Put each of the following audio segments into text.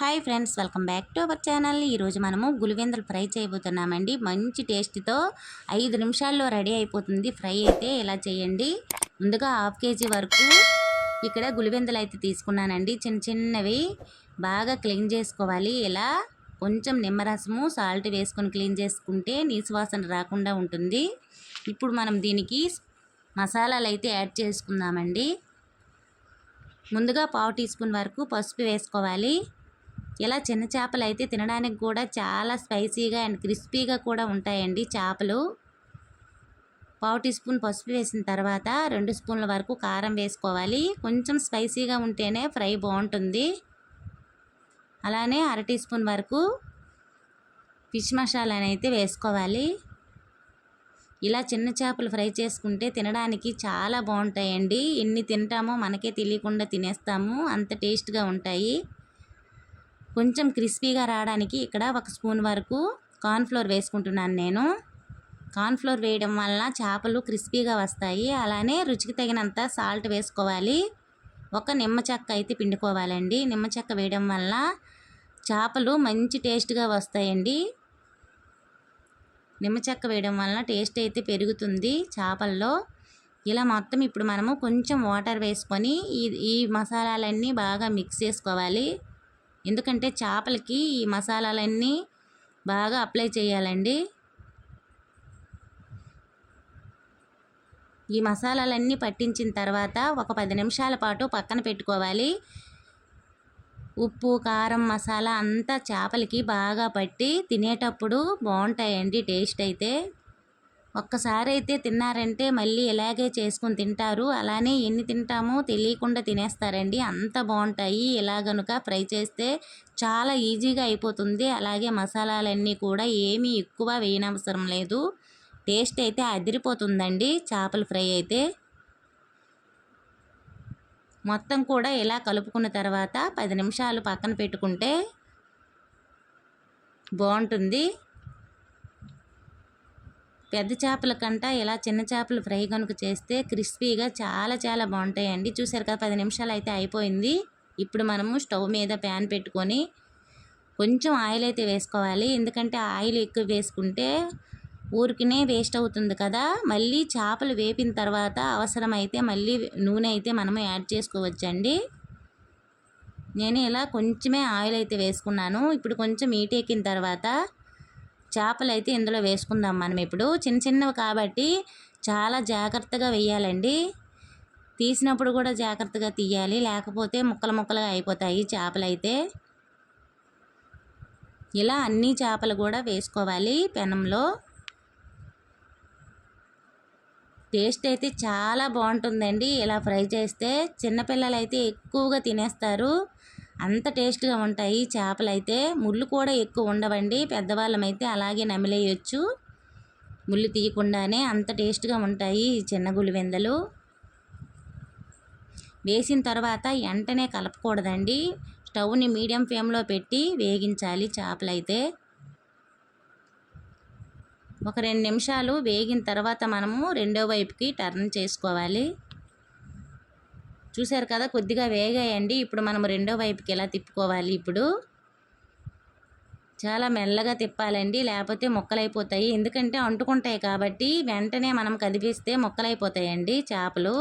Hi friends, welcome back to our channel. ఈరోజు మనము గులివెందులు fry చేయబోతున్నామండి. మంచి టేస్ట్తో 5 నిమిషాల్లో రెడీ అయిపోతుంది ఫ్రై. అయితే ఇలా చేయండి. ముందుగా 1/2 kg వరకు ఇక్కడ గులివెందులు అయితే తీసుకున్నానండి. చిన్న చిన్నవి బాగా క్లీన్ చేసుకోవాలి. ఇలా కొంచెం నిమ్మరసము సాల్ట్ వేసుకొని క్లీన్ చేసుకుంటే నీసు వాసన రాకుండా ఉంటుంది. ఇప్పుడు మనం దీనికి మసాలాలు అయితే యాడ్ చేసుకుందామండి. ముందుగా 1/2 టీ స్పూన్ వరకు పసుపు వేసుకోవాలి. ఇలా చిన్న చేపలు అయితే తినడానికి కూడా చాలా స్పైసీగా అండ్ క్రిస్పీగా కూడా ఉంటాయండి చేపలు. 1/2 టీ స్పూన్ పసుపు వేసిన తర్వాత 2 స్పూన్ల వరకు కారం వేసుకోవాలి. కొంచెం స్పైసీగా ఉంటేనే ఫ్రై బాగుంటుంది. అలానే 1/2 టీ స్పూన్ వరకు ఫిష్ మసాలాని అయితే వేసుకోవాలి. ఇలా చిన్న చేపలు ఫ్రై చేసుకుంటే తినడానికి చాలా బాగుంటాయండి. ఎన్ని తింటామో మనకే తెలియకుండా తినేస్తాము, అంత టేస్ట్గా ఉంటాయి. కొంచెం క్రిస్పీగా రావడానికి ఇక్కడ 1 స్పూన్ వరకు కార్న్ఫ్లోర్ వేసుకుంటున్నాను నేను. కార్న్ఫ్లోర్ వేయడం వల్ల చేపలు క్రిస్పీగా వస్తాయి. అలానే రుచికి తగినంత సాల్ట్ వేసుకోవాలి. ఒక నిమ్మ చెక్క అయితే పిండుకోవాలండి. నిమ్మ చెక్క వేయడం వల్ల చేపలు మంచి టేస్ట్గా వస్తాయండి. నిమ్మ చెక్క వేయడం వల్ల టేస్ట్ అయితే పెరుగుతుంది చేపల్లో. ఇలా మొత్తం ఇప్పుడు మనము కొంచెం వాటర్ వేసుకొని ఈ మసాలాలన్నీ బాగా మిక్స్ చేసుకోవాలి. ఎందుకంటే చేపలకి ఈ మసాలాలన్నీ బాగా అప్లై చేయాలండి. ఈ మసాలాలన్నీ పట్టించిన తర్వాత ఒక 10 నిమిషాల పాటు పక్కన పెట్టుకోవాలి. ఉప్పు, కారం, మసాలా అంతా చేపలకి బాగా పట్టి తినేటప్పుడు బాగుంటాయండి టేస్ట్ అయితే. ఒక్కసారి అయితే తిన్నారంటే మళ్ళీ ఇలాగే చేసుకొని తింటారు. అలానే ఎన్ని తింటామో తెలియకుండా తినేస్తారండి, అంత బాగుంటాయి. ఇలా కనుక ఫ్రై చేస్తే చాలా ఈజీగా అయిపోతుంది. అలాగే మసాలాలన్నీ కూడా ఏమీ ఎక్కువ వేయనవసరం లేదు. టేస్ట్ అయితే అదిరిపోతుందండి చేపల ఫ్రై అయితే. మొత్తం కూడా ఇలా కలుపుకున్న తర్వాత 10 నిమిషాలు పక్కన పెట్టుకుంటే బాగుంటుంది. పెద్ద చేపల కంట ఇలా చిన్న చేపలు ఫ్రై కనుక చేస్తే క్రిస్పీగా చాలా బాగుంటాయండి. చూసారు కదా, 10 నిమిషాలు అయితే అయిపోయింది. ఇప్పుడు మనము స్టవ్ మీద ప్యాన్ పెట్టుకొని కొంచెం ఆయిల్ అయితే వేసుకోవాలి. ఎందుకంటే ఆయిల్ ఎక్కువ వేసుకుంటే ఊరికినే వేస్ట్ అవుతుంది కదా. మళ్ళీ చేపలు వేపిన తర్వాత అవసరమైతే మళ్ళీ నూనె అయితే మనము యాడ్ చేసుకోవచ్చండి. నేను ఇలా కొంచెమే ఆయిల్ అయితే వేసుకున్నాను. ఇప్పుడు కొంచెం ఎక్కిన తర్వాత చేపలు అయితే ఇందులో వేసుకుందాం మనం. ఇప్పుడు చిన్నవి కాబట్టి చాలా జాగ్రత్తగా వేయాలండి. తీసినప్పుడు కూడా జాగ్రత్తగా తీయాలి, లేకపోతే ముక్కలుగా అయిపోతాయి చేపలు అయితే. ఇలా అన్ని చేపలు కూడా వేసుకోవాలి పెనంలో. టేస్ట్ అయితే చాలా బాగుంటుందండి ఇలా ఫ్రై చేస్తే. చిన్నపిల్లలు అయితే ఎక్కువగా తినేస్తారు, అంత టేస్ట్గా ఉంటాయి చేపలు అయితే. ముళ్ళు కూడా ఎక్కువ ఉండవండి, పెద్దవాళ్ళమైతే అలాగే నమిలేయచ్చు ముళ్ళు తీయకుండానే. అంత టేస్ట్గా ఉంటాయి ఈ చిన్న గులివెందులు. వేసిన తర్వాత వెంటనే కలపకూడదండి. స్టవ్ని మీడియం ఫ్లేమ్లో పెట్టి వేగించాలి చేపలైతే. ఒక 2 నిమిషాలు వేగిన తర్వాత మనము రెండో వైపుకి టర్న్ చేసుకోవాలి. చూసారు కదా, కొద్దిగా వేగాయండి. ఇప్పుడు మనం రెండో వైపుకి ఎలా తిప్పుకోవాలి. ఇప్పుడు చాలా మెల్లగా తిప్పాలండి, లేకపోతే ముక్కలైపోతాయి. ఎందుకంటే అంటుకుంటాయి కాబట్టి వెంటనే మనం కదిపిస్తే ముక్కలైపోతాయండి చేపలు.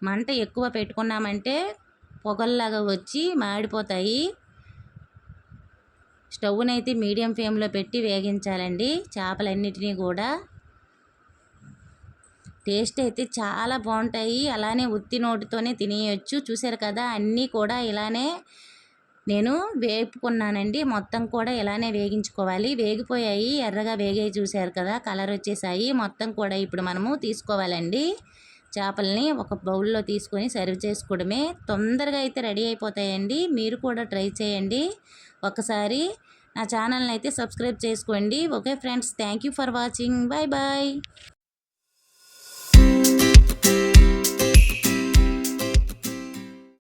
మంట ఎక్కువ పెట్టుకున్నామంటే పొగల్లాగా వచ్చి మాడిపోతాయి. స్టవ్ని అయితే మీడియం ఫ్లేమ్లో పెట్టి వేగించాలండి చేపలన్నిటినీ కూడా. టేస్ట్ అయితే చాలా బాగుంటాయి. అలానే ఉత్తి నోటితోనే తినేయచ్చు. చూసారు కదా, అన్నీ కూడా ఇలానే నేను వేపుకున్నానండి. మొత్తం కూడా ఇలానే వేగించుకోవాలి. వేగిపోయాయి, ఎర్రగా వేగాయి. చూసారు కదా, కలర్ వచ్చేసాయి. మొత్తం కూడా ఇప్పుడు మనము తీసుకోవాలండి చేపల్ని. ఒక బౌల్లో తీసుకొని సర్వ్ చేసుకోవడమే. తొందరగా అయితే రెడీ అయిపోతాయండి. మీరు కూడా ట్రై చేయండి ఒకసారి. నా ఛానల్ని అయితే సబ్స్క్రైబ్ చేసుకోండి. Okay friends, thank you for watching. Bye bye.